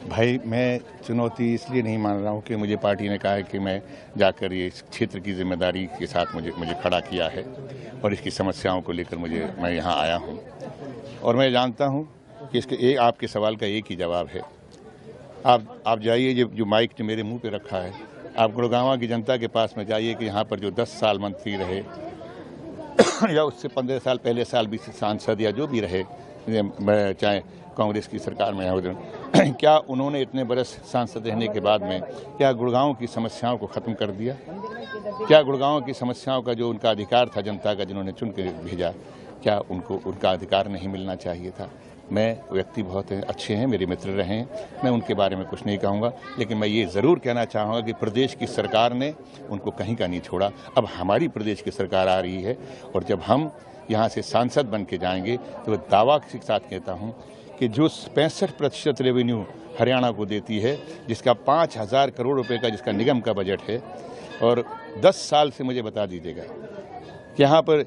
भाई मैं चुनौती इसलिए नहीं मान रहा हूँ कि मुझे पार्टी ने कहा है कि मैं जाकर ये इस क्षेत्र की जिम्मेदारी के साथ मुझे खड़ा किया है और इसकी समस्याओं को लेकर मैं यहाँ आया हूँ। और मैं जानता हूँ कि इसके आपके सवाल का एक ही जवाब है। आप जाइए, जो माइक जो मेरे मुंह पे रखा है, आप गुड़गांव की जनता के पास में जाइए कि यहाँ पर जो 10 साल मंत्री रहे या उससे 15 साल पहले साल भी सांसद या जो भी रहे, चाहे कांग्रेस की सरकार में हो, क्या उन्होंने इतने बरस सांसद रहने के बाद में क्या गुड़गांव की समस्याओं को ख़त्म कर दिया? क्या गुड़गांव की समस्याओं का जो उनका अधिकार था, जनता का जिन्होंने चुन के भेजा, क्या उनको उनका अधिकार नहीं मिलना चाहिए था? मैं व्यक्ति बहुत अच्छे हैं, मेरे मित्र रहे हैं, मैं उनके बारे में कुछ नहीं कहूँगा, लेकिन मैं ये ज़रूर कहना चाहूँगा कि प्रदेश की सरकार ने उनको कहीं का नहीं छोड़ा। अब हमारी प्रदेश की सरकार आ रही है और जब हम यहाँ से सांसद बन के जाएंगे तो दावा के साथ कहता हूँ कि जो 65% रेवेन्यू हरियाणा को देती है, जिसका 5,000 करोड़ रुपए का जिसका निगम का बजट है, और 10 साल से मुझे बता दीजिएगा कि यहाँ पर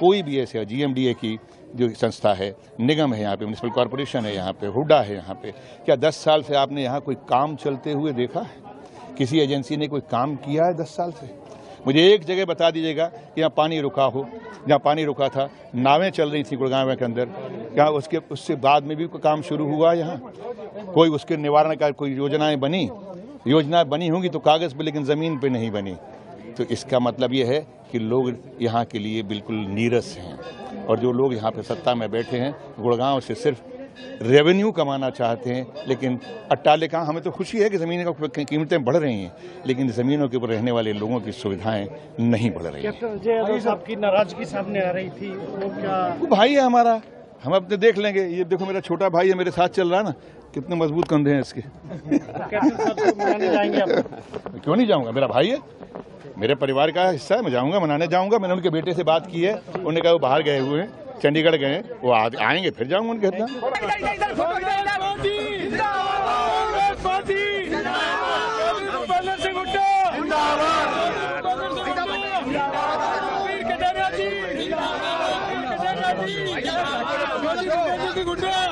कोई भी ऐसे GMDA की जो संस्था है, निगम है, यहाँ पे म्युनिसिपल कॉरपोरेशन है, यहाँ पे हुडा है, यहाँ पे क्या 10 साल से आपने यहाँ कोई काम चलते हुए देखा है? किसी एजेंसी ने कोई काम किया है 10 साल से? मुझे एक जगह बता दीजिएगा कि यहाँ पानी रुका हो, जहाँ पानी रुका था, नावें चल रही थी गुड़गांव के अंदर, क्या उससे बाद में भी कोई काम शुरू हुआ? यहाँ कोई उसके निवारण का कोई योजनाएं बनी होंगी तो कागज़ पे, लेकिन ज़मीन पे नहीं बनी। तो इसका मतलब ये है कि लोग यहाँ के लिए बिल्कुल नीरस हैं, और जो लोग यहाँ पे सत्ता में बैठे हैं गुड़गांव से सिर्फ रेवेन्यू कमाना चाहते हैं। लेकिन अट्टालिका, हमें तो खुशी है कि ज़मीन की कीमतें बढ़ रही हैं, लेकिन ज़मीनों के ऊपर रहने वाले लोगों की सुविधाएं नहीं बढ़ रही हैं। कैप्टन यादव साहब की नाराजगी सामने आ रही थी, वो क्या? वो भाई है हमारा, हम अपने देख लेंगे। ये देखो मेरा छोटा भाई है, मेरे साथ चल रहा है ना, कितने मजबूत कंधे हैं इसके। कैप्टन साहब को मनाने जाएंगे आप? क्यों नहीं जाऊँगा, मेरा भाई है, मेरे परिवार का हिस्सा है, मैं जाऊँगा, मनाने जाऊँगा। मैंने उनके बेटे से बात की है, उन्होंने कहा वो बाहर गए हुए हैं, चंडीगढ़ गए हैं, वो आएंगे फिर जाऊँगा उनके साथ। गुड्डा